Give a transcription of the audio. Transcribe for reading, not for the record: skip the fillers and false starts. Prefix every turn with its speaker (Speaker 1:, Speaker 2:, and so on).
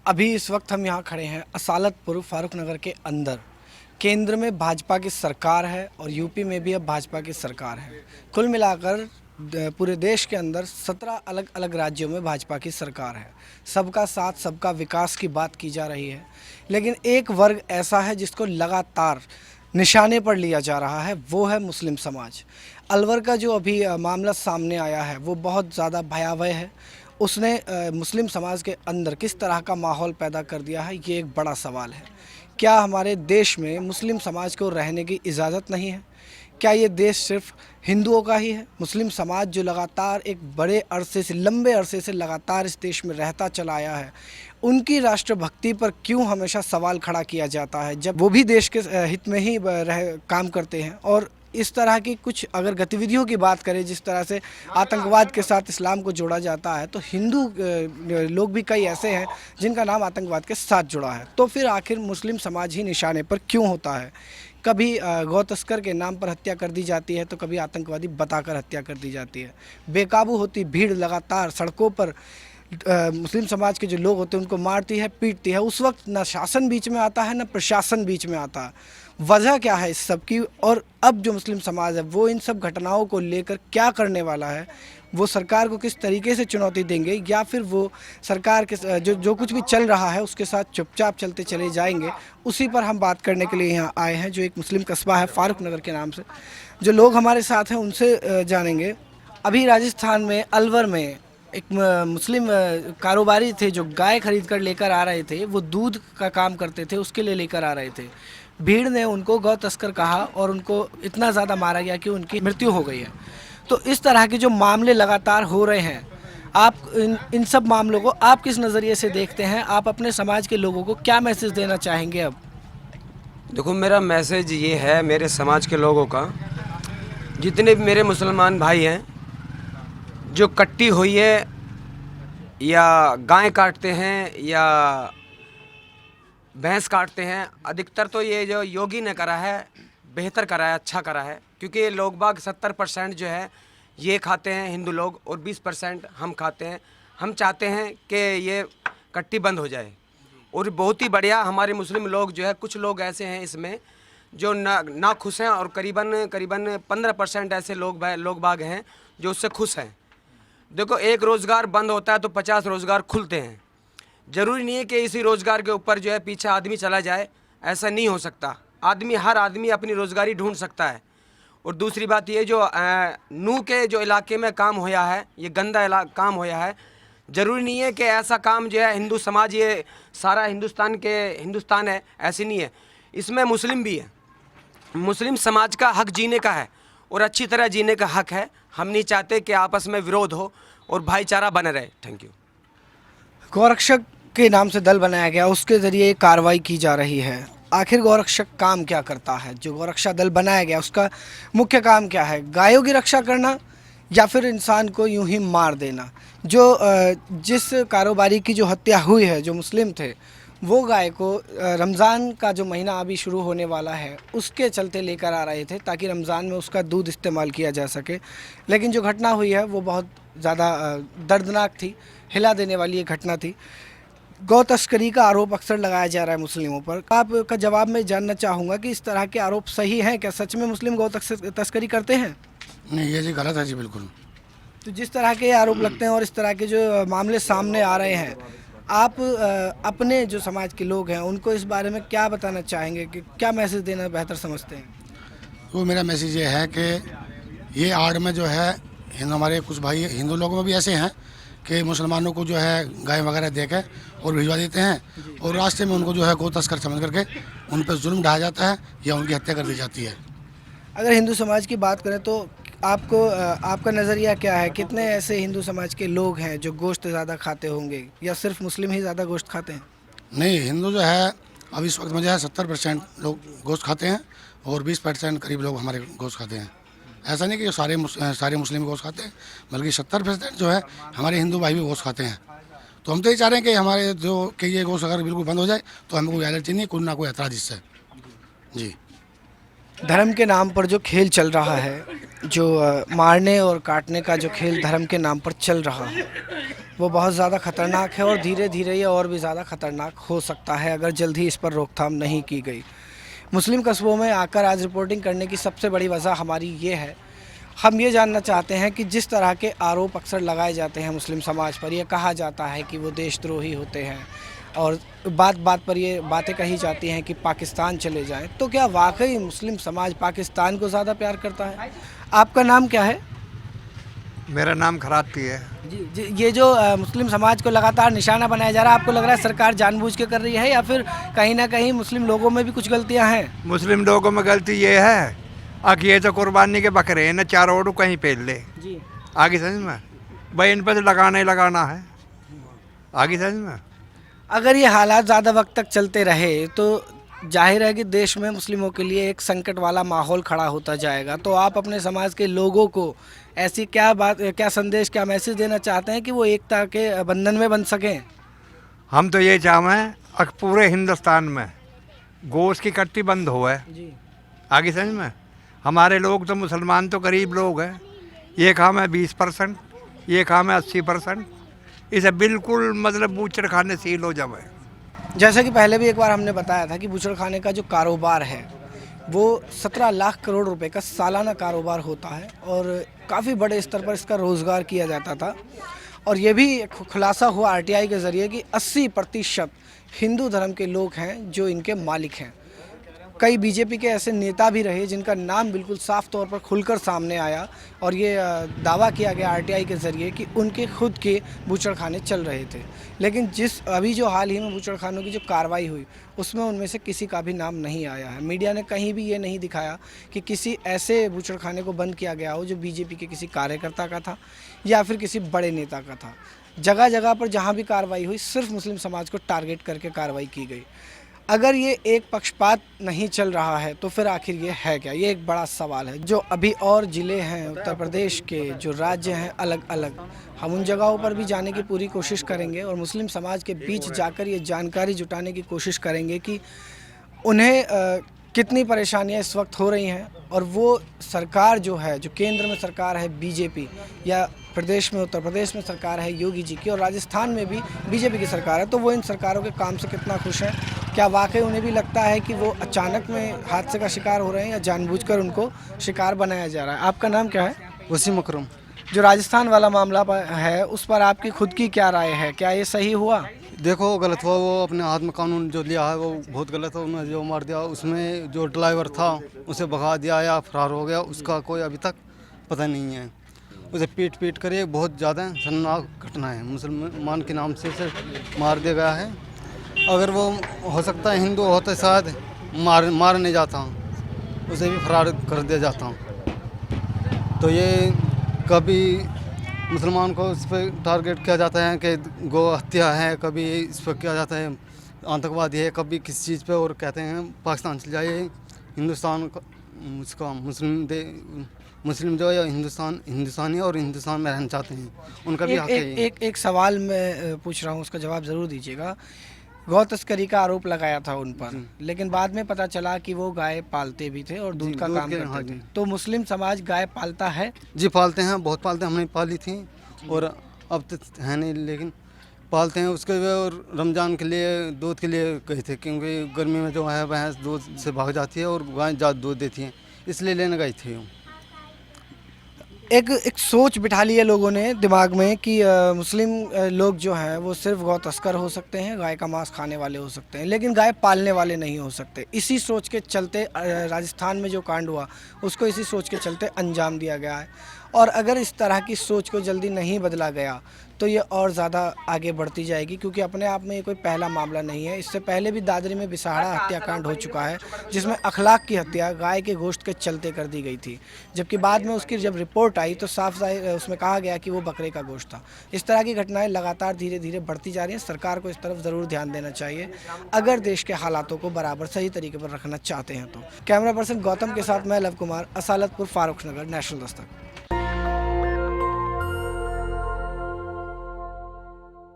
Speaker 1: अभी इस वक्त हम यहाँ खड़े हैं असालतपुर फारूक नगर के अंदर। केंद्र में भाजपा की सरकार है और यूपी में भी अब भाजपा की सरकार है। कुल मिलाकर पूरे देश के अंदर 17 अलग अलग राज्यों में भाजपा की सरकार है। सबका साथ सबका विकास की बात की जा रही है, लेकिन एक वर्ग ऐसा है जिसको लगातार निशाने पर लिया जा रहा है, वो है मुस्लिम समाज। अलवर का जो अभी मामला सामने आया है वो बहुत ज़्यादा भयावह है। उसने मुस्लिम समाज के अंदर किस तरह का माहौल पैदा कर दिया है, ये एक बड़ा सवाल है। क्या हमारे देश में मुस्लिम समाज को रहने की इजाज़त नहीं है? क्या ये देश सिर्फ हिंदुओं का ही है? मुस्लिम समाज जो लगातार एक बड़े अरसे से, लंबे अरसे से लगातार इस देश में रहता चला आया है, उनकी राष्ट्रभक्ति पर क्यों हमेशा सवाल खड़ा किया जाता है, जब वो भी देश के हित में ही काम करते हैं? और इस तरह की कुछ अगर गतिविधियों की बात करें, जिस तरह से आतंकवाद के साथ इस्लाम को जोड़ा जाता है, तो हिंदू लोग भी कई ऐसे हैं जिनका नाम आतंकवाद के साथ जुड़ा है। तो फिर आखिर मुस्लिम समाज ही निशाने पर क्यों होता है? कभी गौ तस्कर के नाम पर हत्या कर दी जाती है, तो कभी आतंकवादी बताकर हत्या कर दी जाती है। बेकाबू होती भीड़ लगातार सड़कों पर मुस्लिम समाज के जो लोग होते हैं उनको मारती है, पीटती है। उस वक्त न शासन बीच में आता है, न प्रशासन बीच में आता है। वजह क्या है इस सब की? और अब जो मुस्लिम समाज है वो इन सब घटनाओं को लेकर क्या करने वाला है? वो सरकार को किस तरीके से चुनौती देंगे, या फिर वो सरकार के जो कुछ भी चल रहा है उसके साथ चुपचाप चलते चले जाएंगे? उसी पर हम बात करने के लिए यहाँ आए हैं, जो एक मुस्लिम कस्बा है फारूक नगर के नाम से। जो लोग हमारे साथ हैं उनसे जानेंगे। अभी राजस्थान में अलवर में एक मुस्लिम कारोबारी थे जो गाय खरीद कर लेकर आ रहे थे। वो दूध का काम करते थे, उसके लिए लेकर आ रहे थे। भीड़ ने उनको गौ तस्कर कहा और उनको इतना ज़्यादा मारा गया कि उनकी मृत्यु हो गई है। तो इस तरह के जो मामले लगातार हो रहे हैं, आप इन सब मामलों को आप किस नज़रिए से देखते हैं? आप अपने समाज के लोगों को क्या मैसेज देना चाहेंगे अब?
Speaker 2: देखो, मेरा मैसेज ये है मेरे समाज के लोगों का, जितने भी मेरे मुसलमान भाई हैं जो कट्टी हुई है या गाय काटते हैं या भैंस काटते हैं, अधिकतर तो ये जो योगी ने करा है बेहतर करा है, अच्छा करा है। क्योंकि ये लोग बाग 70% जो है ये खाते हैं हिंदू लोग और 20% हम खाते हैं। हम चाहते हैं कि ये कट्टी बंद हो जाए। और बहुत ही बढ़िया हमारे मुस्लिम लोग जो है, कुछ लोग ऐसे हैं इसमें जो ना खुश हैं, और करीबन 15% ऐसे लोग बाग हैं जो उससे खुश हैं। देखो, एक रोज़गार बंद होता है तो 50 रोज़गार खुलते हैं। ज़रूरी नहीं है कि इसी रोज़गार के ऊपर जो है पीछे आदमी चला जाए, ऐसा नहीं हो सकता। हर आदमी अपनी रोज़गारी ढूंढ सकता है। और दूसरी बात ये, जो नू के जो इलाके में काम होया है, ये गंदा काम होया है। ज़रूरी नहीं है कि ऐसा काम जो है हिंदू समाज, ये सारा हिंदुस्तान है, ऐसी नहीं है। इसमें मुस्लिम भी है। मुस्लिम समाज का हक जीने का है और अच्छी तरह जीने का हक है। हम नहीं चाहते कि आपस में विरोध हो और भाईचारा बने रहे। Thank you.
Speaker 1: गौरक्षक के नाम से दल बनाया गया, उसके ज़रिए कार्रवाई की जा रही है। आखिर गौरक्षक काम क्या करता है? जो गौरक्षा दल बनाया गया उसका मुख्य काम क्या है? गायों की रक्षा करना या फिर इंसान को यूं ही मार देना? जिस कारोबारी की जो हत्या हुई है, जो मुस्लिम थे, वो गाय को रमज़ान का जो महीना अभी शुरू होने वाला है उसके चलते लेकर आ रहे थे, ताकि रमज़ान में उसका दूध इस्तेमाल किया जा सके। लेकिन जो घटना हुई है वो बहुत ज़्यादा दर्दनाक थी, हिला देने वाली ये घटना थी। गौ तस्करी का आरोप अक्सर लगाया जा रहा है मुस्लिमों पर। आपका जवाब मैं जानना चाहूँगा कि इस तरह के आरोप सही हैं क्या? सच में मुस्लिम गौ तस्करी करते हैं?
Speaker 3: नहीं, ये जी गलत है जी, बिल्कुल।
Speaker 1: तो जिस तरह के आरोप लगते हैं और इस तरह के जो मामले सामने आ रहे हैं, आप अपने जो समाज के लोग हैं उनको इस बारे में क्या बताना चाहेंगे, कि क्या मैसेज देना बेहतर समझते हैं?
Speaker 3: तो मेरा मैसेज ये है कि ये आड़ में जो है हमारे कुछ भाई हिंदू लोगों में भी ऐसे हैं कि मुसलमानों को जो है गाय वगैरह दे के और भिजवा देते हैं, और रास्ते में उनको जो है गौ तस्कर समझ करके उन पर जुल्म ढाया जाता है या उनकी हत्या कर दी जाती है।
Speaker 1: अगर हिंदू समाज की बात करें तो आपका नज़रिया क्या है? कितने ऐसे हिंदू समाज के लोग हैं जो गोश्त ज़्यादा खाते होंगे, या सिर्फ मुस्लिम ही ज़्यादा गोश्त खाते हैं?
Speaker 3: नहीं, हिंदू जो है अब इस वक्त में जो है 70% लोग गोश्त खाते हैं और 20% करीब लोग हमारे गोश्त खाते हैं। ऐसा नहीं कि सारे मुस्लिम गोश्त खाते हैं, बल्कि 70% जो है हमारे हिंदू भाई भी गोश्त खाते हैं। तो हम तो ये चाह रहे हैं कि हमारे जो कि ये गोश्त अगर बिल्कुल बंद हो जाए तो हमें कोई एलर्जी नहीं, कोई ना कोई एतराज़ इससे। जी।
Speaker 1: धर्म के नाम पर जो खेल चल रहा है, जो मारने और काटने का जो खेल धर्म के नाम पर चल रहा है, वो बहुत ज़्यादा ख़तरनाक है और धीरे धीरे ये और भी ज़्यादा ख़तरनाक हो सकता है अगर जल्द ही इस पर रोकथाम नहीं की गई। मुस्लिम कस्बों में आकर आज रिपोर्टिंग करने की सबसे बड़ी वजह हमारी ये है, हम ये जानना चाहते हैं कि जिस तरह के आरोप अक्सर लगाए जाते हैं मुस्लिम समाज पर, यह कहा जाता है कि वो देशद्रोही होते हैं और बात बात पर ये बातें कही जाती हैं कि पाकिस्तान चले जाएं, तो क्या वाकई मुस्लिम समाज पाकिस्तान को ज़्यादा प्यार करता है? आपका नाम क्या है?
Speaker 4: मेरा नाम खराती है।
Speaker 1: जी, ये जो मुस्लिम समाज को लगातार निशाना बनाया जा रहा है, आपको लग रहा है सरकार जानबूझ के कर रही है या फिर कहीं ना कहीं मुस्लिम लोगों में भी कुछ गलतियां हैं?
Speaker 4: मुस्लिम लोगों में गलती ये है कि ये तो कुर्बानी के बकरे हैं ना, चारों ओर कहीं पेल ले।
Speaker 1: जी,
Speaker 4: आगे समझ में भाई, इन पर तो लगाना ही लगाना है। आगे समझ में
Speaker 1: अगर ये हालात ज़्यादा वक्त तक चलते रहे तो जाहिर है कि देश में मुस्लिमों के लिए एक संकट वाला माहौल खड़ा होता जाएगा। तो आप अपने समाज के लोगों को ऐसी क्या संदेश, क्या मैसेज देना चाहते हैं कि वो एकता के बंधन में बन सकें?
Speaker 4: हम तो ये चाहें कि पूरे हिंदुस्तान में गोश्त की कट्टी बंद हो है।
Speaker 1: जी,
Speaker 4: आगे समझ में हमारे लोग तो मुसलमान तो गरीब लोग हैं, ये काम है 20%, ये काम है 80%। इसे बिल्कुल मतलब बूचड़ खाने सील हो जाए।
Speaker 1: जैसा कि पहले भी एक बार हमने बताया था कि बूचड़ खाने का जो कारोबार है वो 17 लाख करोड़ रुपए का सालाना कारोबार होता है और काफ़ी बड़े स्तर पर इसका रोज़गार किया जाता था। और ये भी खुलासा हुआ आरटीआई के ज़रिए कि 80% हिंदू धर्म के लोग हैं जो इनके मालिक हैं। कई बीजेपी के ऐसे नेता भी रहे जिनका नाम बिल्कुल साफ तौर पर खुलकर सामने आया और ये दावा किया गया आरटीआई के ज़रिए कि उनके खुद के बूचड़खाने चल रहे थे। लेकिन अभी जो हाल ही में बूचड़खानों की जो कार्रवाई हुई उसमें उनमें से किसी का भी नाम नहीं आया है। मीडिया ने कहीं भी ये नहीं दिखाया कि किसी ऐसे बूचड़खाने को बंद किया गया हो जो बीजेपी के किसी कार्यकर्ता का था या फिर किसी बड़े नेता का था। जगह जगह पर जहाँ भी कार्रवाई हुई सिर्फ मुस्लिम समाज को टारगेट करके कार्रवाई की गई। अगर ये एक पक्षपात नहीं चल रहा है तो फिर आखिर ये है क्या? ये एक बड़ा सवाल है। जो अभी और ज़िले हैं उत्तर प्रदेश के, जो राज्य हैं अलग अलग, हम उन जगहों पर भी जाने की पूरी कोशिश करेंगे और मुस्लिम समाज के बीच जाकर ये जानकारी जुटाने की कोशिश करेंगे कि उन्हें कितनी परेशानियां इस वक्त हो रही हैं और वो सरकार जो है, जो केंद्र में सरकार है बीजेपी, या प्रदेश में उत्तर प्रदेश में सरकार है योगी जी की और राजस्थान में भी बीजेपी की सरकार है, तो वो इन सरकारों के काम से कितना खुश हैं? क्या वाकई उन्हें भी लगता है कि वो अचानक में हादसे का शिकार हो रहे हैं या जानबूझकर उनको शिकार बनाया जा रहा है? आपका नाम क्या है?
Speaker 5: वसीम अकरम।
Speaker 1: जो राजस्थान वाला मामला है उस पर आपकी खुद की क्या राय है? क्या ये सही हुआ?
Speaker 5: देखो, गलत हुआ। वो अपने हाथ में कानून जो लिया है वो बहुत गलत है। उन्होंने जो मार दिया, उसमें जो ड्राइवर था उसे भगा दिया या फरार हो गया, उसका कोई अभी तक पता नहीं है। उसे पीट पीट कर ये बहुत ज़्यादा शर्मनाक घटना है। मुसलमान के नाम से उसे मार दिया गया है। अगर वो हो सकता है हिंदू होते शायद मार नहीं जाता, उसे भी फरार कर दिया जाता। तो ये कभी मुसलमान को इस पर टारगेट किया जाता है कि गौ हत्या है, कभी इस पर किया जाता है आतंकवादी है, कभी किसी चीज़ पे और कहते हैं पाकिस्तान चले जाइए। हिंदुस्तान का उसका मुस्लिम जो है हिंदुस्तानी और हिंदुस्तान में रहना चाहते हैं, उनका भी हक है।
Speaker 1: एक सवाल मैं पूछ रहा हूँ, उसका जवाब ज़रूर दीजिएगा। गौ तस्करी का आरोप लगाया था उन पर, लेकिन बाद में पता चला कि वो गाय पालते भी थे और दूध का काम करते थे। तो मुस्लिम समाज गाय पालता है?
Speaker 5: जी पालते हैं, बहुत पालते हैं। हमने पाली थी और अब तो है नहीं, लेकिन पालते हैं उसके। और रमज़ान के लिए दूध के लिए गए थे, क्योंकि गर्मी में जो है भैंस दूध से भाग जाती है और गाय ज़्यादा दूध देती है, इसलिए लेने गए थे।
Speaker 1: एक सोच बिठा ली है लोगों ने दिमाग में कि मुस्लिम लोग जो हैं वो सिर्फ गौ तस्कर हो सकते हैं, गाय का मांस खाने वाले हो सकते हैं, लेकिन गाय पालने वाले नहीं हो सकते। इसी सोच के चलते राजस्थान में जो कांड हुआ उसको इसी सोच के चलते अंजाम दिया गया है। और अगर इस तरह की सोच को जल्दी नहीं बदला गया तो ये और ज़्यादा आगे बढ़ती जाएगी, क्योंकि अपने आप में ये कोई पहला मामला नहीं है। इससे पहले भी दादरी में बिसाड़ा हत्याकांड हो चुका है जिसमें अखलाक की हत्या गाय के गोश्त के चलते कर दी गई थी, जबकि बाद में उसकी जब रिपोर्ट आई तो साफ उसमें कहा गया कि वो बकरे का गोश्त था। इस तरह की घटनाएं लगातार धीरे धीरे बढ़ती जा रही हैं। सरकार को इस तरफ ज़रूर ध्यान देना चाहिए अगर देश के हालातों को बराबर सही तरीके पर रखना चाहते हैं तो। कैमरा पर्सन गौतम के साथ मैं लव कुमार, असालतपुर, फारुख नगर, नेशनल दस्तक।